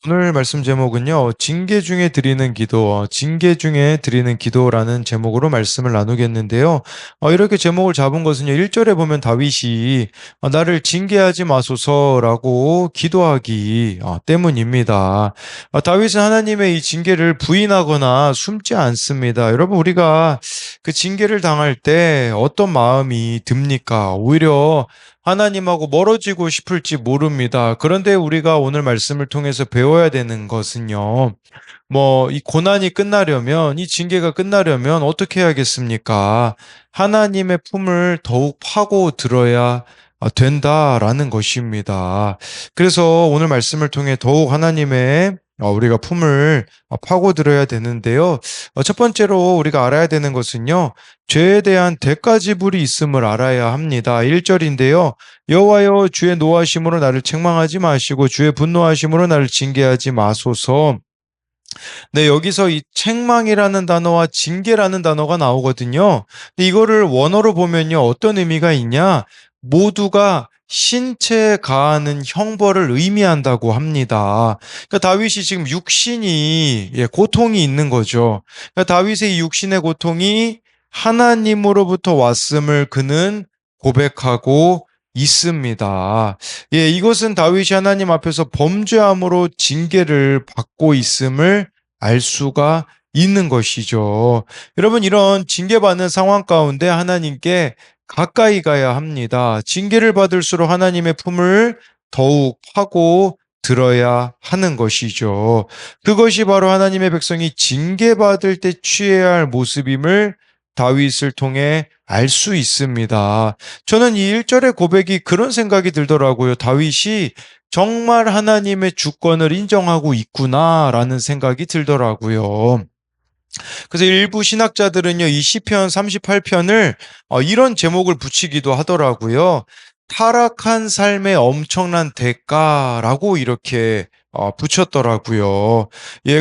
오늘 말씀 제목은요, 징계 중에 드리는 기도, 징계 중에 드리는 기도라는 제목으로 말씀을 나누겠는데요. 이렇게 제목을 잡은 것은요, 1절에 보면 다윗이 나를 징계하지 마소서라고 기도하기 때문입니다. 다윗은 하나님의 이 징계를 부인하거나 숨지 않습니다. 여러분, 우리가 그 징계를 당할 때 어떤 마음이 듭니까? 오히려 하나님하고 멀어지고 싶을지 모릅니다. 그런데 우리가 오늘 말씀을 통해서 배워야 되는 것은요, 이 고난이 끝나려면, 이 징계가 끝나려면 어떻게 해야겠습니까? 하나님의 품을 더욱 파고 들어야 된다라는 것입니다. 그래서 오늘 말씀을 통해 더욱 하나님의 우리가 품을 파고들어야 되는데요. 첫 번째로 우리가 알아야 되는 것은요, 죄에 대한 대가 지불이 있음을 알아야 합니다. 1절인데요. 여호와여 주의 노하심으로 나를 책망하지 마시고 주의 분노하심으로 나를 징계하지 마소서. 네, 여기서 이 책망이라는 단어와 징계라는 단어가 나오거든요. 근데 이거를 원어로 보면요, 어떤 의미가 있냐? 모두가 신체에 가하는 형벌을 의미한다고 합니다. 그러니까 다윗이 지금 육신이 고통이 있는 거죠. 그러니까 다윗의 이 육신의 고통이 하나님으로부터 왔음을 그는 고백하고 있습니다. 이것은 다윗이 하나님 앞에서 범죄함으로 징계를 받고 있음을 알 수가 있는 것이죠. 여러분, 이런 징계받는 상황 가운데 하나님께 가까이 가야 합니다. 징계를 받을수록 하나님의 품을 더욱 파고 들어야 하는 것이죠. 그것이 바로 하나님의 백성이 징계받을 때 취해야 할 모습임을 다윗을 통해 알 수 있습니다. 저는 이 1절의 고백이 그런 생각이 들더라고요. 다윗이 정말 하나님의 주권을 인정하고 있구나라는 생각이 들더라고요. 그래서 일부 신학자들은요, 이 시편 38편을 이런 제목을 붙이기도 하더라고요. 타락한 삶의 엄청난 대가라고 이렇게 붙였더라고요.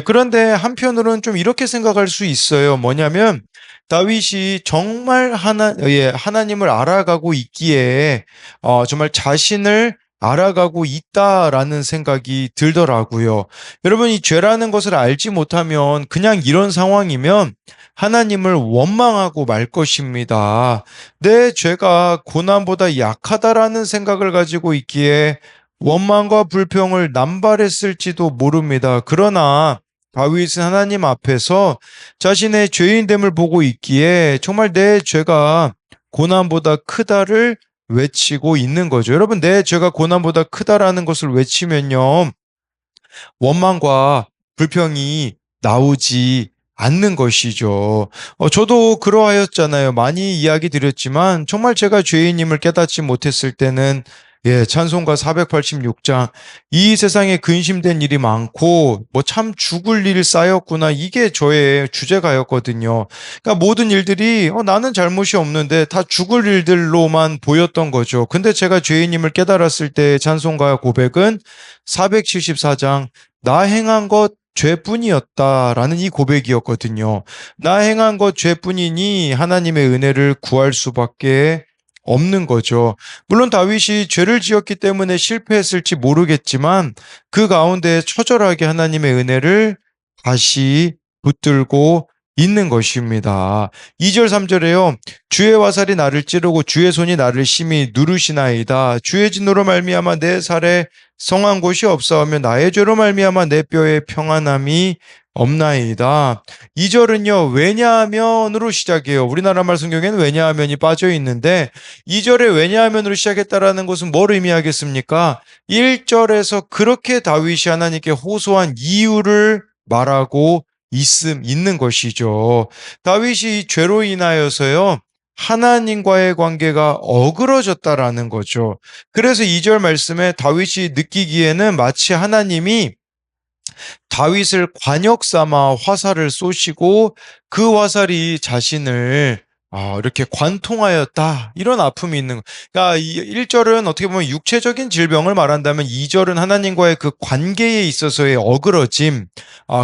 그런데 한편으로는 좀 이렇게 생각할 수 있어요. 뭐냐면 다윗이 정말 하나님을 알아가고 있기에 정말 자신을 알아가고 있다라는 생각이 들더라고요. 여러분, 이 죄라는 것을 알지 못하면 그냥 이런 상황이면 하나님을 원망하고 말 것입니다. 내 죄가 고난보다 약하다라는 생각을 가지고 있기에 원망과 불평을 남발했을지도 모릅니다. 그러나 다윗은 하나님 앞에서 자신의 죄인됨을 보고 있기에 정말 내 죄가 고난보다 크다를 외치고 있는 거죠. 여러분, 내 죄가 고난보다 크다라는 것을 외치면요, 원망과 불평이 나오지 않는 것이죠. 저도 그러하였잖아요. 많이 이야기 드렸지만 정말 제가 죄인임을 깨닫지 못했을 때는 찬송가 486장 이 세상에 근심된 일이 많고 참 죽을 일 쌓였구나, 이게 저의 주제가였거든요. 그러니까 모든 일들이 나는 잘못이 없는데 다 죽을 일들로만 보였던 거죠. 근데 제가 죄인임을 깨달았을 때 찬송가 고백은 474장 나 행한 것 죄뿐이었다라는 이 고백이었거든요. 나 행한 것 죄뿐이니 하나님의 은혜를 구할 수밖에 없는 거죠. 물론 다윗이 죄를 지었기 때문에 실패했을지 모르겠지만 그 가운데 처절하게 하나님의 은혜를 다시 붙들고 있는 것입니다. 2절 3절에요. 주의 화살이 나를 찌르고 주의 손이 나를 심히 누르시나이다. 주의 진노로 말미암아 내 살에 성한 곳이 없사오며 나의 죄로 말미암아 내 뼈에 평안함이 없나이다. 2절은요, 왜냐하면으로 시작해요. 우리나라 말 성경에는 왜냐하면이 빠져 있는데 2절에 왜냐하면으로 시작했다라는 것은 뭘 의미하겠습니까? 1절에서 그렇게 다윗이 하나님께 호소한 이유를 말하고 있는 것이죠. 다윗이 죄로 인하여서요, 하나님과의 관계가 어그러졌다라는 거죠. 그래서 2절 말씀에 다윗이 느끼기에는 마치 하나님이 다윗을 관역 삼아 화살을 쏘시고 그 화살이 자신을 이렇게 관통하였다, 이런 아픔이 있는 거. 그러니까 이 1절은 어떻게 보면 육체적인 질병을 말한다면 2절은 하나님과의 그 관계에 있어서의 어그러짐,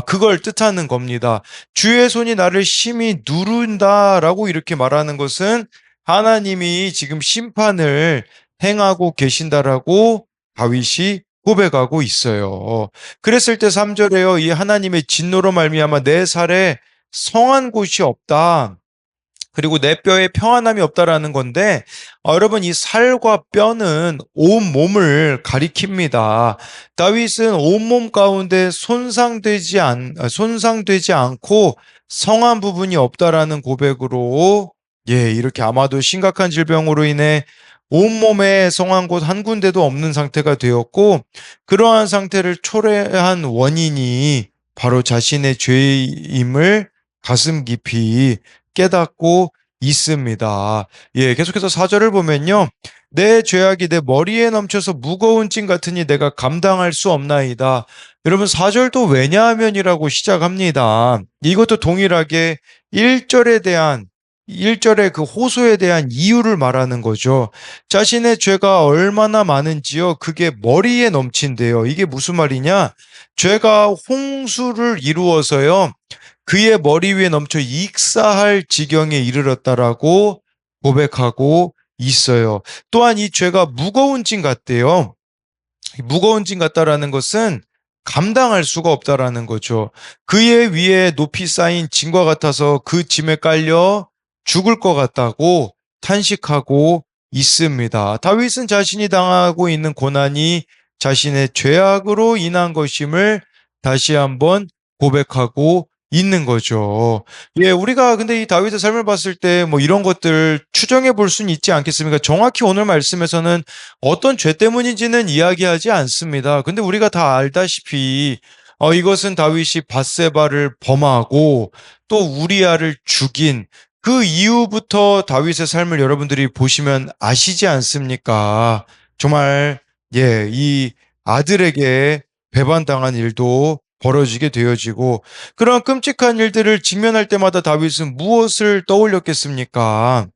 그걸 뜻하는 겁니다. 주의 손이 나를 심히 누른다라고 이렇게 말하는 것은 하나님이 지금 심판을 행하고 계신다라고 다윗이 고백하고 있어요. 그랬을 때 3절에요. 이 하나님의 진노로 말미암아 내 살에 성한 곳이 없다. 그리고 내 뼈에 평안함이 없다라는 건데, 여러분, 이 살과 뼈는 온몸을 가리킵니다. 다윗은 온몸 가운데 손상되지 않고 성한 부분이 없다라는 고백으로, 이렇게 아마도 심각한 질병으로 인해 온몸에 성한 곳 한 군데도 없는 상태가 되었고, 그러한 상태를 초래한 원인이 바로 자신의 죄임을 가슴 깊이 깨닫고 있습니다. 계속해서 4절을 보면요. 내 죄악이 내 머리에 넘쳐서 무거운 짐 같으니 내가 감당할 수 없나이다. 여러분 4절도 왜냐하면이라고 시작합니다. 이것도 동일하게 1절의 그 호소에 대한 이유를 말하는 거죠. 자신의 죄가 얼마나 많은지요. 그게 머리에 넘친대요. 이게 무슨 말이냐? 죄가 홍수를 이루어서요. 그의 머리 위에 넘쳐 익사할 지경에 이르렀다라고 고백하고 있어요. 또한 이 죄가 무거운 짐 같대요. 무거운 짐 같다라는 것은 감당할 수가 없다라는 거죠. 그의 위에 높이 쌓인 짐과 같아서 그 짐에 깔려 죽을 것 같다고 탄식하고 있습니다. 다윗은 자신이 당하고 있는 고난이 자신의 죄악으로 인한 것임을 다시 한번 고백하고 있는 거죠. 우리가 근데 이 다윗의 삶을 봤을 때 뭐 이런 것들 추정해 볼 수는 있지 않겠습니까? 정확히 오늘 말씀에서는 어떤 죄 때문인지는 이야기하지 않습니다. 근데 우리가 다 알다시피 이것은 다윗이 밧세바를 범하고 또 우리아를 죽인 그 이후부터 다윗의 삶을 여러분들이 보시면 아시지 않습니까? 정말 이 아들에게 배반당한 일도 벌어지게 되어지고 그런 끔찍한 일들을 직면할 때마다 다윗은 무엇을 떠올렸겠습니까?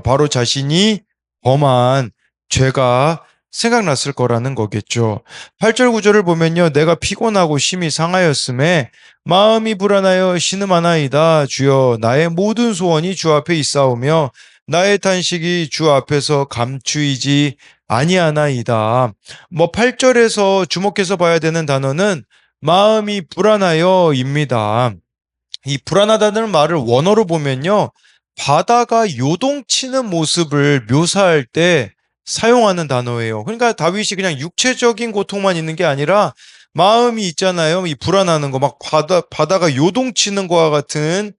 바로 자신이 범한 죄가 생각났을 거라는 거겠죠. 8절 9절을 보면요. 내가 피곤하고 심히 상하였음에 마음이 불안하여 신음하나이다. 주여 나의 모든 소원이 주 앞에 있사오며 나의 탄식이 주 앞에서 감추이지 아니하나이다. 8절에서 주목해서 봐야 되는 단어는 마음이 불안하여입니다. 이 불안하다는 말을 원어로 보면요. 바다가 요동치는 모습을 묘사할 때 사용하는 단어예요. 그러니까 다윗이 그냥 육체적인 고통만 있는 게 아니라 마음이 있잖아요. 이 불안하는 거, 막 바다가 요동치는 거와 같은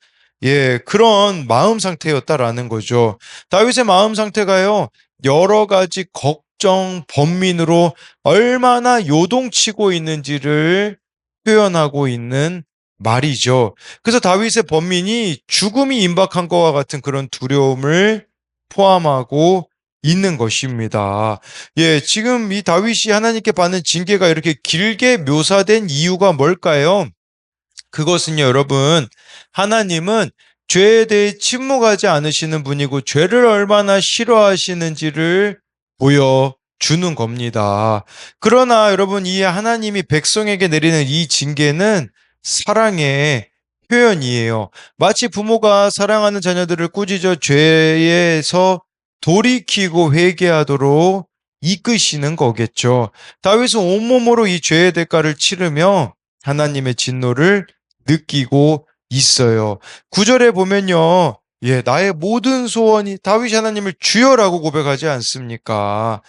그런 마음 상태였다라는 거죠. 다윗의 마음 상태가요. 여러 가지 걱정, 번민으로 얼마나 요동치고 있는지를 표현하고 있는 말이죠. 그래서 다윗의 번민이 죽음이 임박한 것과 같은 그런 두려움을 포함하고 있는 것입니다. 지금 이 다윗이 하나님께 받는 징계가 이렇게 길게 묘사된 이유가 뭘까요? 그것은요, 여러분, 하나님은 죄에 대해 침묵하지 않으시는 분이고 죄를 얼마나 싫어하시는지를 보여주는 겁니다. 그러나 여러분, 이 하나님이 백성에게 내리는 이 징계는 사랑의 표현이에요. 마치 부모가 사랑하는 자녀들을 꾸짖어 죄에서 돌이키고 회개하도록 이끄시는 거겠죠. 다윗은 온몸으로 이 죄의 대가를 치르며 하나님의 진노를 느끼고 있어요. 9절에 보면요. 나의 모든 소원이 다윗이 하나님을 주여라고 고백하지 않습니까?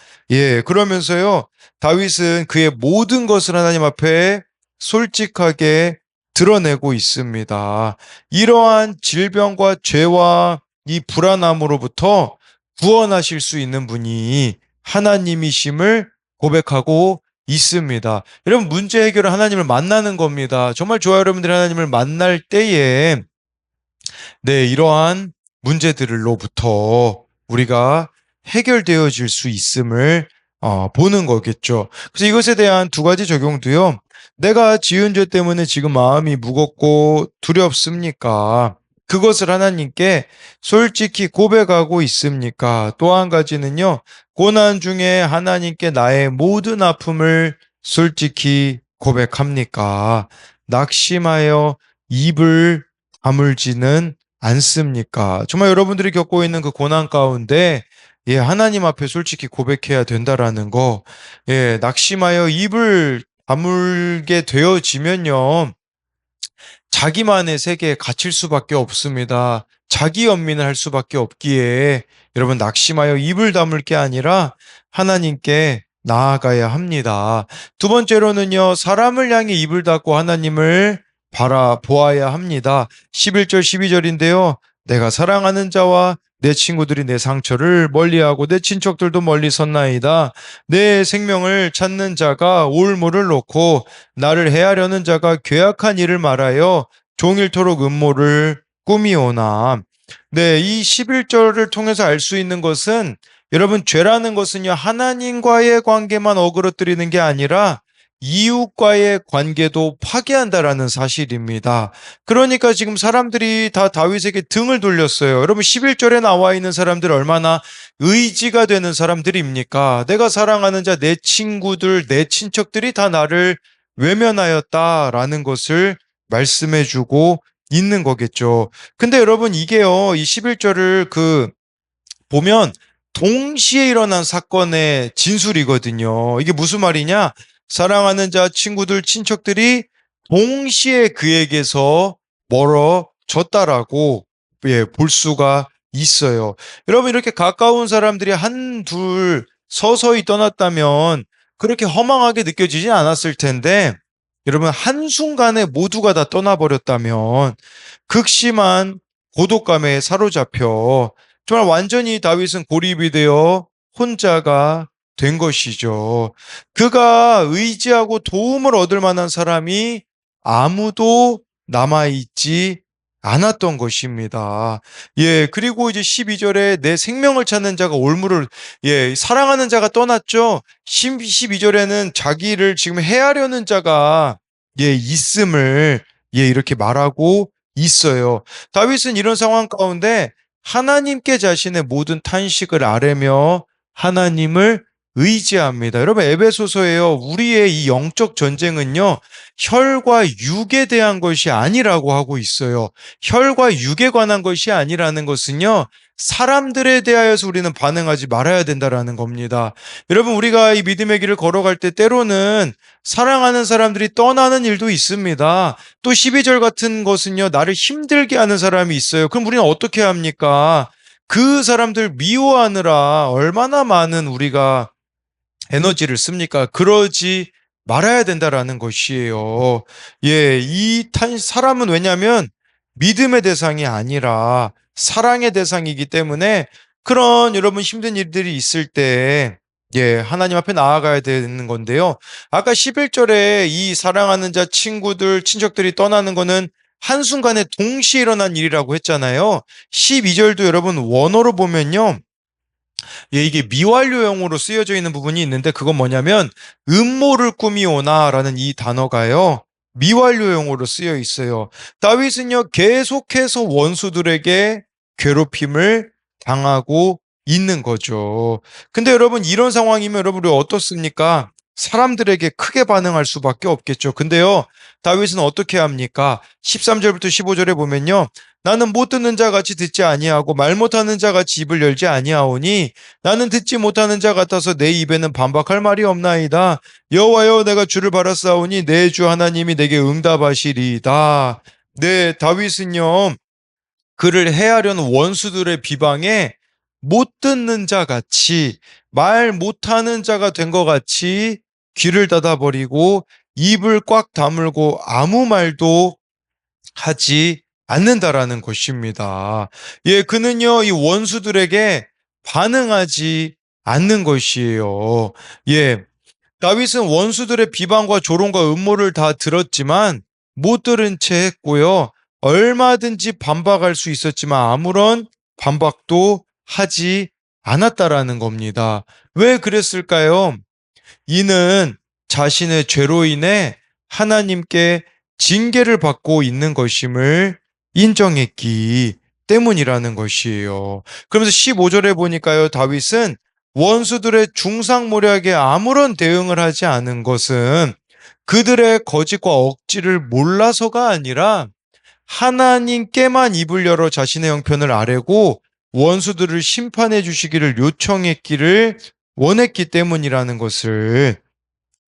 그러면서요. 다윗은 그의 모든 것을 하나님 앞에 솔직하게 드러내고 있습니다. 이러한 질병과 죄와 이 불안함으로부터 구원하실 수 있는 분이 하나님이심을 고백하고 있습니다. 여러분, 문제 해결은 하나님을 만나는 겁니다. 정말 좋아요. 여러분들이 하나님을 만날 때에 이러한 문제들로부터 우리가 해결되어질 수 있음을 보는 거겠죠. 그래서 이것에 대한 두 가지 적용도요. 내가 지은 죄 때문에 지금 마음이 무겁고 두렵습니까? 그것을 하나님께 솔직히 고백하고 있습니까? 또 한 가지는요. 고난 중에 하나님께 나의 모든 아픔을 솔직히 고백합니까? 낙심하여 입을 다물지는 않습니까? 정말 여러분들이 겪고 있는 그 고난 가운데 하나님 앞에 솔직히 고백해야 된다라는 거. 낙심하여 입을 다물게 되어지면요. 자기만의 세계에 갇힐 수밖에 없습니다. 자기 연민을 할 수밖에 없기에 여러분 낙심하여 입을 다물 게 아니라 하나님께 나아가야 합니다. 두 번째로는요, 사람을 향해 입을 닫고 하나님을 바라보아야 합니다. 11절, 12절인데요. 내가 사랑하는 자와 내 친구들이 내 상처를 멀리하고 내 친척들도 멀리 섰나이다. 내 생명을 찾는 자가 올무를 놓고 나를 해하려는 자가 괴악한 일을 말하여 종일토록 음모를 꾸미오나. 네, 이 11절을 통해서 알 수 있는 것은 여러분 죄라는 것은요 하나님과의 관계만 어그러뜨리는 게 아니라 이웃과의 관계도 파괴한다라는 사실입니다. 그러니까 지금 사람들이 다 다윗에게 등을 돌렸어요. 여러분 11절에 나와 있는 사람들 얼마나 의지가 되는 사람들입니까? 내가 사랑하는 자, 내 친구들, 내 친척들이 다 나를 외면하였다라는 것을 말씀해주고 있는 거겠죠. 근데 여러분 이게요, 이 11절을 보면 동시에 일어난 사건의 진술이거든요. 이게 무슨 말이냐? 사랑하는 자, 친구들, 친척들이 동시에 그에게서 멀어졌다라고 볼 수가 있어요. 여러분 이렇게 가까운 사람들이 한둘 서서히 떠났다면 그렇게 허망하게 느껴지진 않았을 텐데 여러분 한순간에 모두가 다 떠나버렸다면 극심한 고독감에 사로잡혀 정말 완전히 다윗은 고립이 되어 혼자가 된 것이죠. 그가 의지하고 도움을 얻을 만한 사람이 아무도 남아있지 않았던 것입니다. 그리고 이제 12절에 내 생명을 찾는 자가 올무를, 사랑하는 자가 떠났죠. 12절에는 자기를 지금 해하려는 자가, 있음을, 이렇게 말하고 있어요. 다윗은 이런 상황 가운데 하나님께 자신의 모든 탄식을 아뢰며 하나님을 의지합니다. 여러분 에베소서에요. 우리의 이 영적 전쟁은요. 혈과 육에 대한 것이 아니라고 하고 있어요. 혈과 육에 관한 것이 아니라는 것은요. 사람들에 대하여서 우리는 반응하지 말아야 된다라는 겁니다. 여러분 우리가 이 믿음의 길을 걸어갈 때 때로는 사랑하는 사람들이 떠나는 일도 있습니다. 또 12절 같은 것은요. 나를 힘들게 하는 사람이 있어요. 그럼 우리는 어떻게 합니까? 그 사람들 미워하느라 얼마나 많은 우리가 에너지를 씁니까? 그러지 말아야 된다라는 것이에요. 사람은 왜냐하면 믿음의 대상이 아니라 사랑의 대상이기 때문에 그런 여러분 힘든 일들이 있을 때 하나님 앞에 나아가야 되는 건데요. 아까 11절에 이 사랑하는 자, 친구들, 친척들이 떠나는 거는 한순간에 동시에 일어난 일이라고 했잖아요. 12절도 여러분 원어로 보면요. 이게 미완료형으로 쓰여져 있는 부분이 있는데 그건 뭐냐면 음모를 꾸미오나라는 이 단어가요. 미완료형으로 쓰여 있어요. 다윗은요 계속해서 원수들에게 괴롭힘을 당하고 있는 거죠. 근데 여러분 이런 상황이면 여러분 우리 어떻습니까? 사람들에게 크게 반응할 수밖에 없겠죠. 근데요 다윗은 어떻게 합니까? 13절부터 15절에 보면요. 나는 못 듣는 자 같이 듣지 아니하고 말 못하는 자 같이 입을 열지 아니하오니 나는 듣지 못하는 자 같아서 내 입에는 반박할 말이 없나이다. 여호와여 내가 주를 바라싸우니 내 주 하나님이 내게 응답하시리이다. 네, 다윗은요. 그를 해하려는 원수들의 비방에 못 듣는 자 같이 말 못하는 자가 된 것 같이 귀를 닫아버리고 입을 꽉 다물고 아무 말도 하지 않는다라는 것입니다. 그는요, 이 원수들에게 반응하지 않는 것이에요. 다윗은 원수들의 비방과 조롱과 음모를 다 들었지만 못 들은 채 했고요. 얼마든지 반박할 수 있었지만 아무런 반박도 하지 않았다라는 겁니다. 왜 그랬을까요? 이는 자신의 죄로 인해 하나님께 징계를 받고 있는 것임을 인정했기 때문이라는 것이에요. 그러면서 15절에 보니까요, 다윗은 원수들의 중상모략에 아무런 대응을 하지 않은 것은 그들의 거짓과 억지를 몰라서가 아니라 하나님께만 입을 열어 자신의 형편을 아뢰고 원수들을 심판해 주시기를 요청했기를 원했기 때문이라는 것을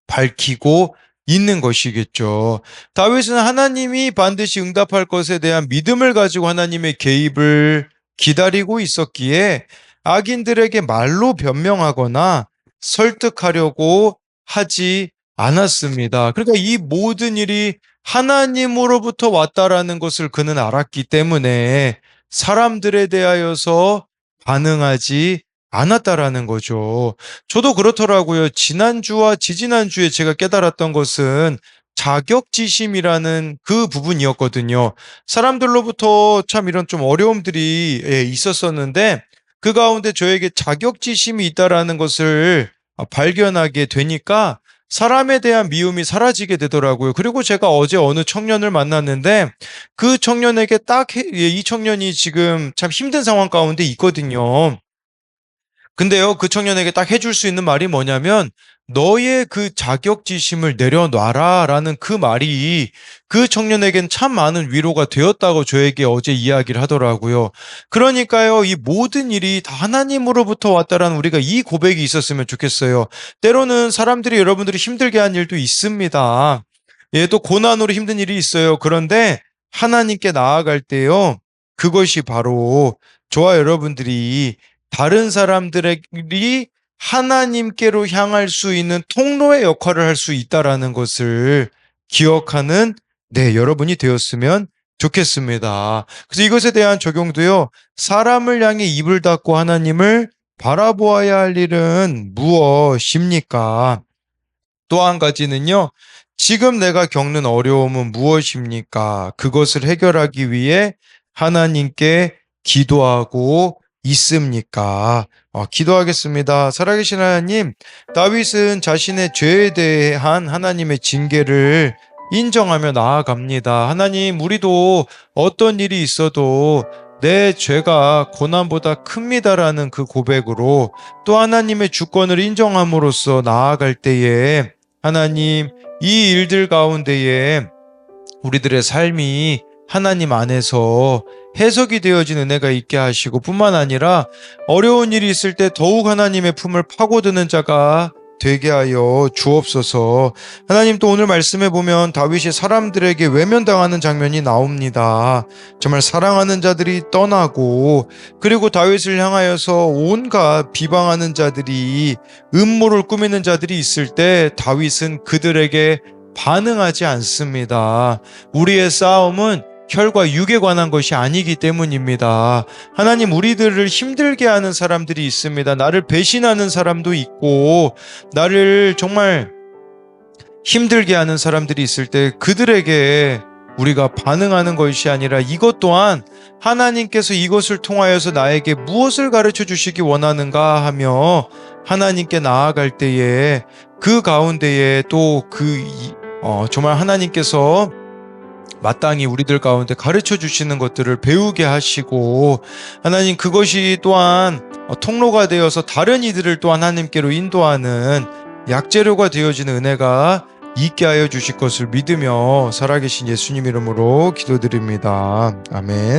밝히고 있는 것이겠죠. 다윗은 하나님이 반드시 응답할 것에 대한 믿음을 가지고 하나님의 개입을 기다리고 있었기에 악인들에게 말로 변명하거나 설득하려고 하지 않았습니다. 그러니까 이 모든 일이 하나님으로부터 왔다라는 것을 그는 알았기 때문에 사람들에 대하여서 반응하지 않았다라는 거죠. 저도 그렇더라고요. 지난주와 지지난주에 제가 깨달았던 것은 자격지심이라는 그 부분이었거든요. 사람들로부터 참 이런 좀 어려움들이 있었었는데 그 가운데 저에게 자격지심이 있다라는 것을 발견하게 되니까 사람에 대한 미움이 사라지게 되더라고요. 그리고 제가 어제 어느 청년을 만났는데 그 청년에게 이 청년이 지금 참 힘든 상황 가운데 있거든요. 근데요, 그 청년에게 딱 해줄 수 있는 말이 뭐냐면, 너의 그 자격지심을 내려놔라 라는 그 말이 그 청년에겐 참 많은 위로가 되었다고 저에게 어제 이야기를 하더라고요. 그러니까요, 이 모든 일이 다 하나님으로부터 왔다라는 우리가 이 고백이 있었으면 좋겠어요. 때로는 사람들이 여러분들이 힘들게 한 일도 있습니다. 예, 또 고난으로 힘든 일이 있어요. 그런데 하나님께 나아갈 때요, 그것이 바로 저와 여러분들이 다른 사람들이 하나님께로 향할 수 있는 통로의 역할을 할 수 있다라는 것을 기억하는 여러분이 되었으면 좋겠습니다. 그래서 이것에 대한 적용도요. 사람을 향해 입을 닫고 하나님을 바라보아야 할 일은 무엇입니까? 또 한 가지는요. 지금 내가 겪는 어려움은 무엇입니까? 그것을 해결하기 위해 하나님께 기도하고 있습니까? 기도하겠습니다. 살아계신 하나님, 다윗은 자신의 죄에 대한 하나님의 징계를 인정하며 나아갑니다. 하나님, 우리도 어떤 일이 있어도 내 죄가 고난보다 큽니다라는 그 고백으로 또 하나님의 주권을 인정함으로써 나아갈 때에 하나님, 이 일들 가운데에 우리들의 삶이 하나님 안에서 해석이 되어진 은혜가 있게 하시고 뿐만 아니라 어려운 일이 있을 때 더욱 하나님의 품을 파고드는 자가 되게 하여 주옵소서. 하나님, 또 오늘 말씀해 보면 다윗이 사람들에게 외면당하는 장면이 나옵니다. 정말 사랑하는 자들이 떠나고 그리고 다윗을 향하여서 온갖 비방하는 자들이 음모를 꾸미는 자들이 있을 때 다윗은 그들에게 반응하지 않습니다. 우리의 싸움은 혈과 육에 관한 것이 아니기 때문입니다. 하나님, 우리들을 힘들게 하는 사람들이 있습니다. 나를 배신하는 사람도 있고 나를 정말 힘들게 하는 사람들이 있을 때 그들에게 우리가 반응하는 것이 아니라 이것 또한 하나님께서 이것을 통하여서 나에게 무엇을 가르쳐 주시기 원하는가 하며 하나님께 나아갈 때에 그 가운데에 또 정말 하나님께서 마땅히 우리들 가운데 가르쳐 주시는 것들을 배우게 하시고 하나님, 그것이 또한 통로가 되어서 다른 이들을 또 하나님께로 인도하는 약재료가 되어지는 은혜가 있게 하여 주실 것을 믿으며 살아계신 예수님 이름으로 기도드립니다. 아멘.